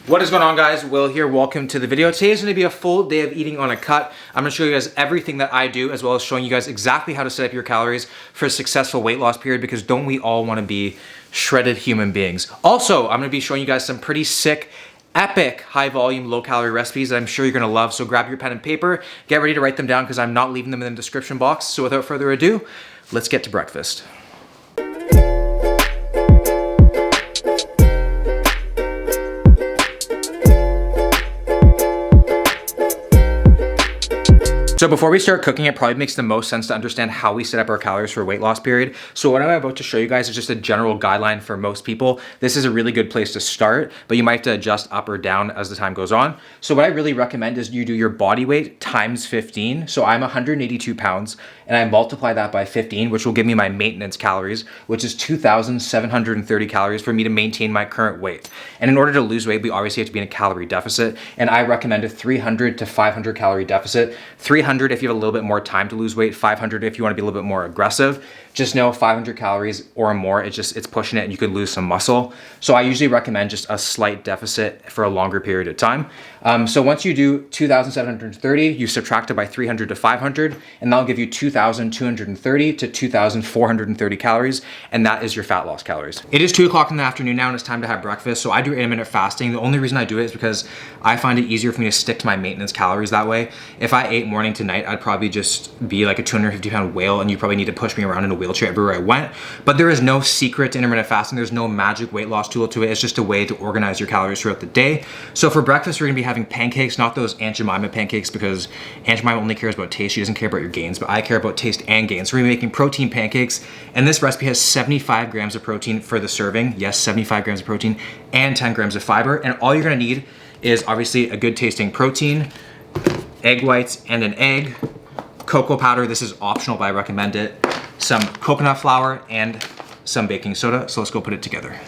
What is going on, guys? Will here. Welcome to the video. Today is going to be a full day of eating on a cut. I'm going to show you guys everything that I do, as well as showing you guys exactly how to set up your calories for a successful weight loss period, because don't we all want to be shredded human beings? Also, I'm going to be showing you guys some pretty sick, epic, high volume, low calorie recipes that I'm sure you're going to love. So grab your pen and paper, get ready to write them down because I'm not leaving them in the description box. So without further ado, let's get to breakfast. So before we start cooking, it probably makes the most sense to understand how we set up our calories for a weight loss period. So what I'm about to show you guys is just a general guideline for most people. This is a really good place to start, but you might have to adjust up or down as the time goes on. So what I really recommend is you do your body weight times 15. So I'm 182 pounds and I multiply that by 15, which will give me my maintenance calories, which is 2,730 calories for me to maintain my current weight. And in order to lose weight, we obviously have to be in a calorie deficit. And I recommend a 300 to 500 calorie deficit. 300 if you have a little bit more time to lose weight, 500 if you want to be a little bit more aggressive. Just know 500 calories or more, it's pushing it and you could lose some muscle. So I usually recommend just a slight deficit for a longer period of time. So once you do 2,730, you subtract it by 300 to 500, and that'll give you 2,230 to 2,430 calories, and that is your fat loss calories. It is 2 o'clock in the afternoon now and it's time to have breakfast. So I do intermittent fasting. The only reason I do it is because I find it easier for me to stick to my maintenance calories that way. If I ate morning to night, I'd probably just be like a 250-pound whale and you'd probably need to push me around in a wheelchair everywhere I went. But there is no secret to intermittent fasting. There's no magic weight loss tool to it. It's just a way to organize your calories throughout the day. So for breakfast, we're gonna be having pancakes, not those Aunt Jemima pancakes, because Aunt Jemima only cares about taste. She doesn't care about your gains, but I care about taste and gains. So we're gonna be making protein pancakes, and this recipe has 75 grams of protein for the serving. Yes, 75 grams of protein and 10 grams of fiber. And all you're gonna need is obviously a good tasting protein, egg whites and an egg, cocoa powder, this is optional but I recommend it, some coconut flour and some baking soda. So let's go put it together.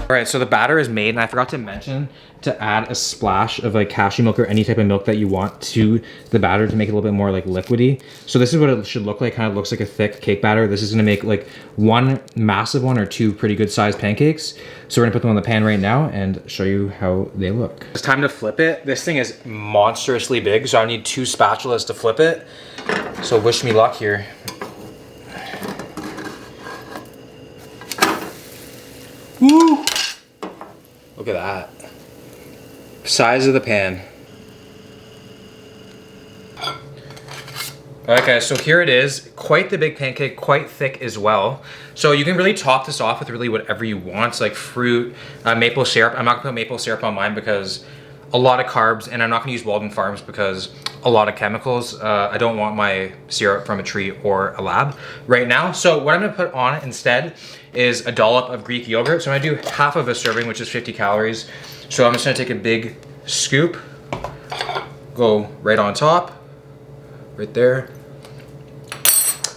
All right, so the batter is made, and I forgot to mention to add a splash of like cashew milk or any type of milk that you want to the batter to make it a little bit more like liquidy. So this is what it should look like. Kind of looks like a thick cake batter. This is gonna make like one massive one or two pretty good sized pancakes. So we're gonna put them on the pan right now and show you how they look. It's time to flip it. This thing is monstrously big, so I need 2 spatulas to flip it. So wish me luck here. Woo! Look at that. Size of the pan. Okay, so here it is. Quite the big pancake, quite thick as well. So you can really top this off with really whatever you want, like fruit, maple syrup. I'm not gonna put maple syrup on mine because a lot of carbs, and I'm not gonna use Walden Farms because a lot of chemicals. I don't want my syrup from a tree or a lab right now. So what I'm gonna put on it instead is a dollop of Greek yogurt. So I'm gonna do half of a serving, which is 50 calories. So I'm just gonna take a big scoop, go right on top, right there.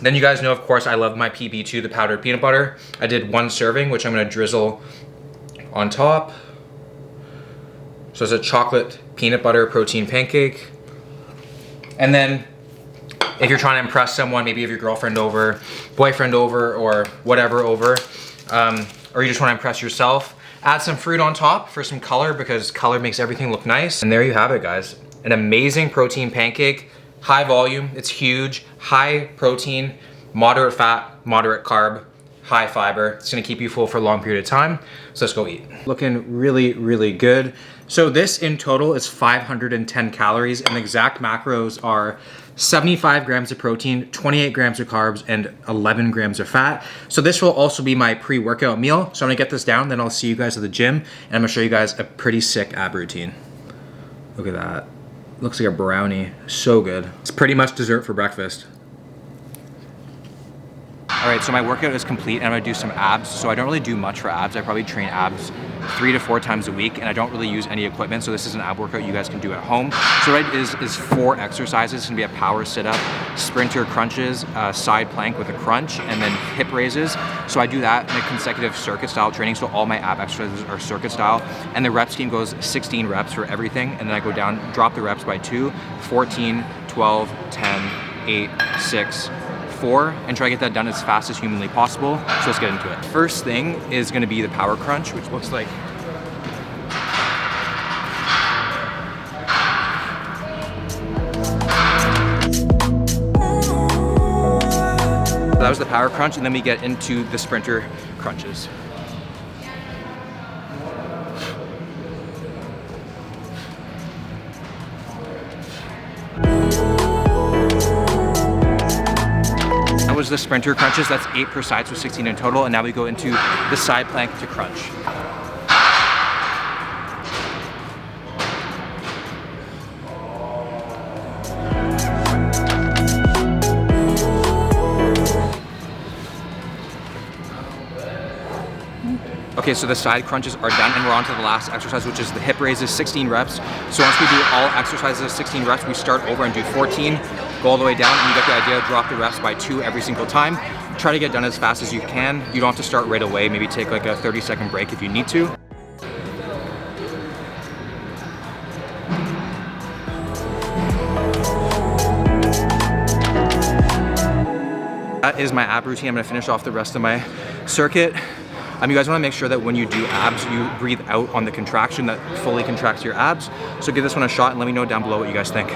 Then you guys know, of course, I love my PB2, the powdered peanut butter. I did 1 serving, which I'm gonna drizzle on top. So it's a chocolate peanut butter protein pancake. And then if you're trying to impress someone, maybe you have your girlfriend over, boyfriend over, or whatever over, or you just want to impress yourself, add some fruit on top for some color, because color makes everything look nice. And there you have it, guys. An amazing protein pancake, high volume, it's huge, high protein, moderate fat, moderate carb, high fiber. It's gonna keep you full for a long period of time. So let's go eat. Looking really, really good. So this in total is 510 calories, and the exact macros are 75 grams of protein, 28 grams of carbs, and 11 grams of fat. So this will also be my pre-workout meal. So I'm gonna get this down, then I'll see you guys at the gym, and I'm gonna show you guys a pretty sick ab routine. Look at that. Looks like a brownie, so good. It's pretty much dessert for breakfast. All right, so my workout is complete and I'm gonna do some abs. So I don't really do much for abs. I probably train abs 3 to 4 times a week, and I don't really use any equipment. So this is an ab workout you guys can do at home. So what it is 4 exercises. It's gonna be a power sit-up, sprinter crunches, side plank with a crunch, and then hip raises. So I do that in a consecutive circuit style training. So all my ab exercises are circuit style, and the rep scheme goes 16 reps for everything. And then I go down, drop the reps by 2, 14, 12, 10, 8, 6, 4, and try to get that done as fast as humanly possible. So let's get into it. First thing is gonna be the power crunch, which looks like that was the power crunch, and then we get into the sprinter crunches. That was the sprinter crunches. That's 8 per side, so 16 in total. And now we go into the side plank to crunch. Okay, so the side crunches are done, and we're on to the last exercise, which is the hip raises, 16 reps. So once we do all exercises, 16 reps, we start over and do 14, go all the way down, and you get the idea, drop the reps by 2 every single time. Try to get done as fast as you can. You don't have to start right away, maybe take like a 30-second break if you need to. That is my ab routine. I'm gonna finish off the rest of my circuit. You guys wanna make sure that when you do abs, you breathe out on the contraction that fully contracts your abs. So give this one a shot and let me know down below what you guys think.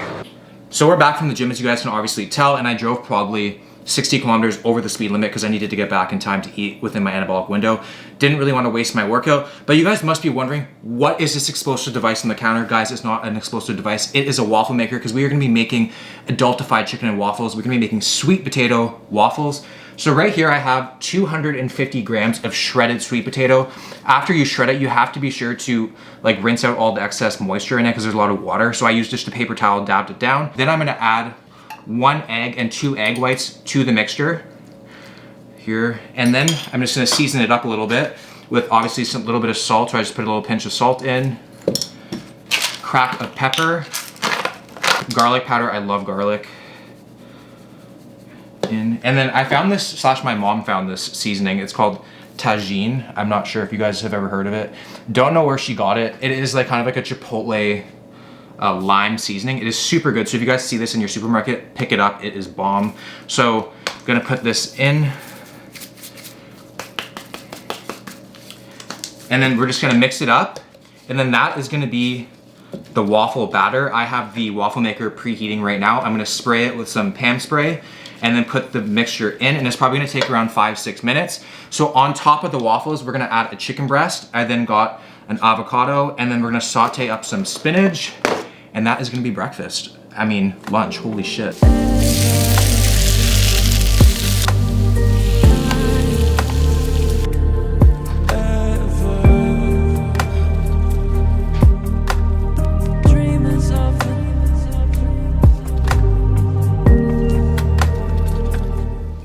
So we're back from the gym, as you guys can obviously tell, and I drove probably 60 kilometers over the speed limit because I needed to get back in time to eat within my anabolic window. Didn't really want to waste my workout, but you guys must be wondering, what is this explosive device on the counter? Guys, it's not an explosive device. It is a waffle maker, because we are going to be making adultified chicken and waffles. We're going to be making sweet potato waffles. So right here I have 250 grams of shredded sweet potato. After you shred it, you have to be sure to like rinse out all the excess moisture in it because there's a lot of water. So I used just a paper towel, dabbed it down. Then I'm gonna add 1 egg and 2 egg whites to the mixture here. And then I'm just gonna season it up a little bit with obviously some little bit of salt. So I just put a little pinch of salt in, crack of pepper, garlic powder, I love garlic. And then I found this, slash my mom found this seasoning. It's called tagine. I'm not sure if you guys have ever heard of it. Don't know where she got it. It is like kind of like a Chipotle lime seasoning. It is super good. So if you guys see this in your supermarket, pick it up. It is bomb. So I'm gonna put this in. And then we're just gonna mix it up. And then that is gonna be the waffle batter. I have the waffle maker preheating right now. I'm gonna spray it with some Pam spray and then put the mixture in, and it's probably gonna take around 5-6 minutes. So on top of the waffles, we're gonna add a chicken breast. I then got an avocado, and then we're gonna saute up some spinach, and that is gonna be breakfast. I mean, lunch, holy shit.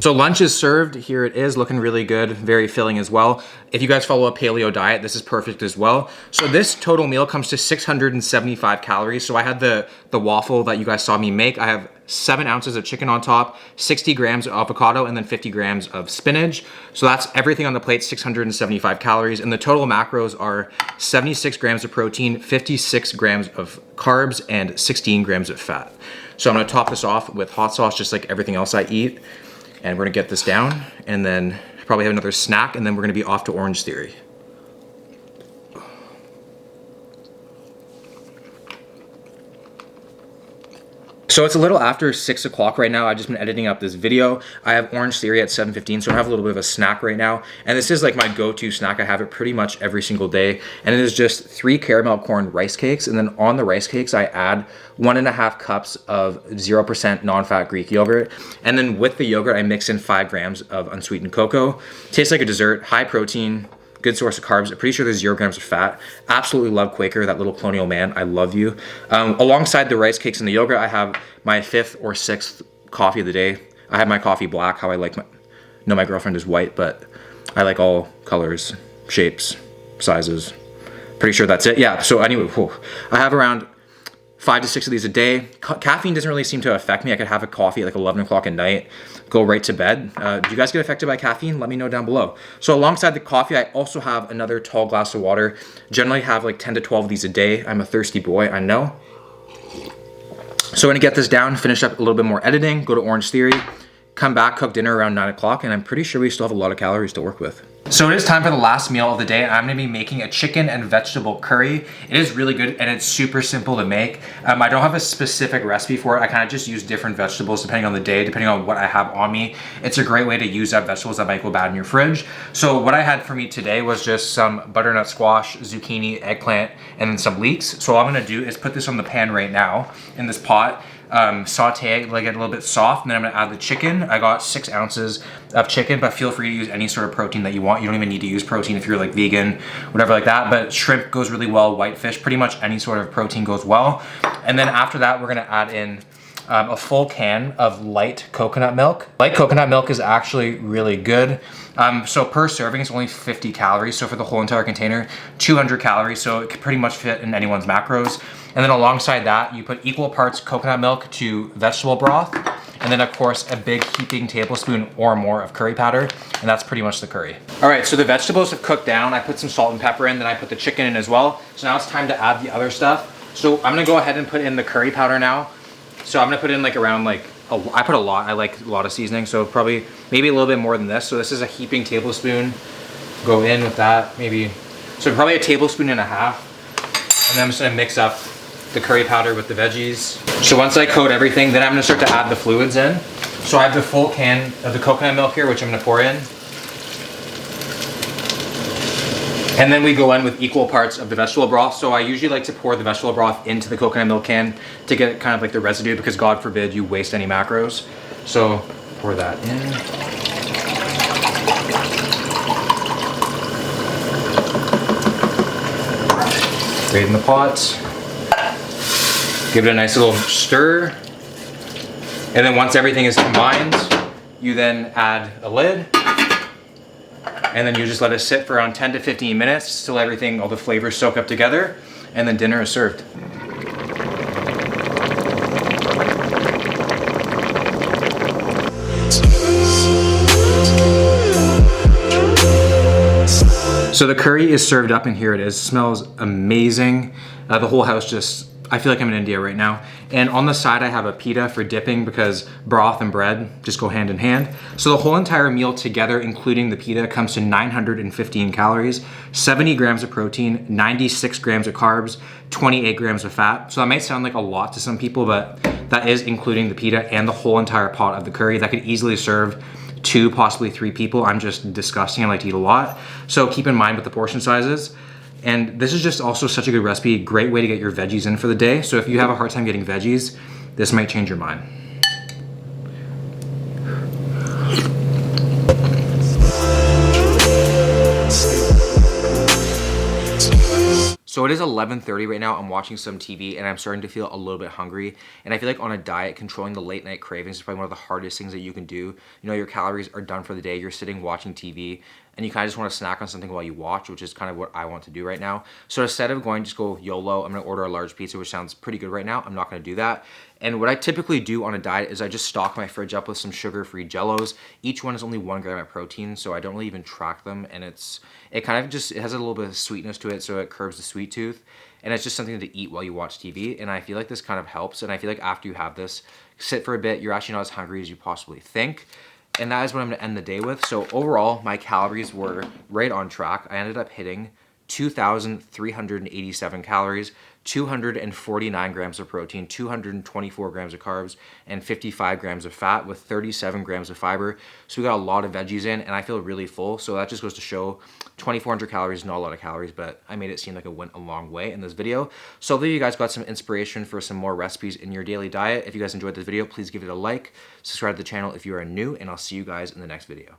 So lunch is served. Here it is, looking really good, very filling as well. If you guys follow a paleo diet, this is perfect as well. So this total meal comes to 675 calories. So I had the waffle that you guys saw me make. I have 7 ounces of chicken on top, 60 grams of avocado, and then 50 grams of spinach. So that's everything on the plate, 675 calories. And the total macros are 76 grams of protein, 56 grams of carbs, and 16 grams of fat. So I'm gonna top this off with hot sauce, just like everything else I eat. And we're gonna get this down, and then probably have another snack, and then we're gonna be off to Orange Theory. So it's a little after 6 o'clock right now. I've just been editing up this video. I have Orange Theory at 7:15, so I have a little bit of a snack right now. And this is like my go-to snack. I have it pretty much every single day. And it is just 3 caramel corn rice cakes. And then on the rice cakes, I add 1.5 cups of 0% non-fat Greek yogurt. And then with the yogurt, I mix in 5 grams of unsweetened cocoa. Tastes like a dessert, high protein, good source of carbs. I'm pretty sure there's 0 grams of fat. Absolutely love Quaker, that little colonial man. I love you. Alongside the rice cakes and the yogurt, I have my 5th or 6th coffee of the day. I have my coffee black, how I like my... No, my girlfriend is white, but I like all colors, shapes, sizes. Pretty sure that's it. Yeah, so anyway, I have around 5 to 6 of these a day. Caffeine doesn't really seem to affect me. I could have a coffee at like 11 o'clock at night, go right to bed. Do you guys get affected by caffeine? Let me know down below. So alongside the coffee, I also have another tall glass of water. Generally have like 10 to 12 of these a day. I'm a thirsty boy, I know. So I'm gonna get this down, finish up a little bit more editing, go to Orange Theory, come back, cook dinner around 9 o'clock, and I'm pretty sure we still have a lot of calories to work with. So it is time for the last meal of the day. I'm gonna be making a chicken and vegetable curry. It is really good and it's super simple to make. I don't have a specific recipe for it. I kind of just use different vegetables depending on the day, depending on what I have on me. It's a great way to use up vegetables that might go bad in your fridge. So what I had for me today was just some butternut squash, zucchini, eggplant, and then some leeks. So all I'm gonna do is put this on the pan right now in this pot. Saute it, let it get a little bit soft, and then I'm gonna add the chicken. I got 6 ounces of chicken, but feel free to use any sort of protein that you want. You don't even need to use protein if you're like vegan, whatever like that, but shrimp goes really well, whitefish, pretty much any sort of protein goes well. And then after that, we're gonna add in a full can of light coconut milk. Light coconut milk is actually really good. So per serving is only 50 calories. So for the whole entire container, 200 calories. So it could pretty much fit in anyone's macros. And then alongside that, you put equal parts coconut milk to vegetable broth. And then of course, a big heaping tablespoon or more of curry powder. And that's pretty much the curry. All right, so the vegetables have cooked down. I put some salt and pepper in, then I put the chicken in as well. So now it's time to add the other stuff. So I'm gonna go ahead and put in the curry powder now. So I'm gonna put in like around like, I put a lot, I like a lot of seasoning. So probably, maybe a little bit more than this. So this is a heaping tablespoon. Go in with that, maybe. So probably a tablespoon and a half. And then I'm just gonna mix up the curry powder with the veggies. So once I coat everything, then I'm gonna start to add the fluids in. So I have the full can of the coconut milk here, which I'm gonna pour in. And then we go in with equal parts of the vegetable broth. So I usually like to pour the vegetable broth into the coconut milk can to get kind of like the residue, because God forbid you waste any macros. So pour that in. Straight in the pot. Give it a nice little stir. And then once everything is combined, you then add a lid. And then you just let it sit for around 10 to 15 minutes till everything, all the flavors soak up together, and then dinner is served. So the curry is served up and here it is. It smells amazing. The whole house just, I feel like I'm in India right now. And on the side, I have a pita for dipping because broth and bread just go hand in hand. So the whole entire meal together, including the pita, comes to 915 calories, 70 grams of protein, 96 grams of carbs, 28 grams of fat. So that might sound like a lot to some people, but that is including the pita and the whole entire pot of the curry. That could easily serve 2, possibly 3 people. I'm just disgusting, I like to eat a lot. So keep in mind with the portion sizes. And this is just also such a good recipe, great way to get your veggies in for the day. So if you have a hard time getting veggies, this might change your mind. So it is 11:30 right now. I'm watching some TV and I'm starting to feel a little bit hungry. And I feel like on a diet, controlling the late night cravings is probably one of the hardest things that you can do. You know, your calories are done for the day. You're sitting watching TV and you kind of just want to snack on something while you watch, which is kind of what I want to do right now. So instead of going just go YOLO, I'm going to order a large pizza, which sounds pretty good right now. I'm not going to do that. And what I typically do on a diet is I just stock my fridge up with some sugar-free Jellos. Each one is only 1 gram of protein, so I don't really even track them. And it kind of just, it has a little bit of sweetness to it, so it curbs the sweet tooth. And it's just something to eat while you watch TV. And I feel like this kind of helps. And I feel like after you have this, sit for a bit, you're actually not as hungry as you possibly think. And that is what I'm gonna end the day with. So overall, my calories were right on track. I ended up hitting 2,387 calories, 249 grams of protein, 224 grams of carbs, and 55 grams of fat with 37 grams of fiber. So we got a lot of veggies in and I feel really full. So that just goes to show 2,400 calories is not a lot of calories, but I made it seem like it went a long way in this video. So hopefully you guys got some inspiration for some more recipes in your daily diet. If you guys enjoyed this video, please give it a like, subscribe to the channel if you are new, and I'll see you guys in the next video.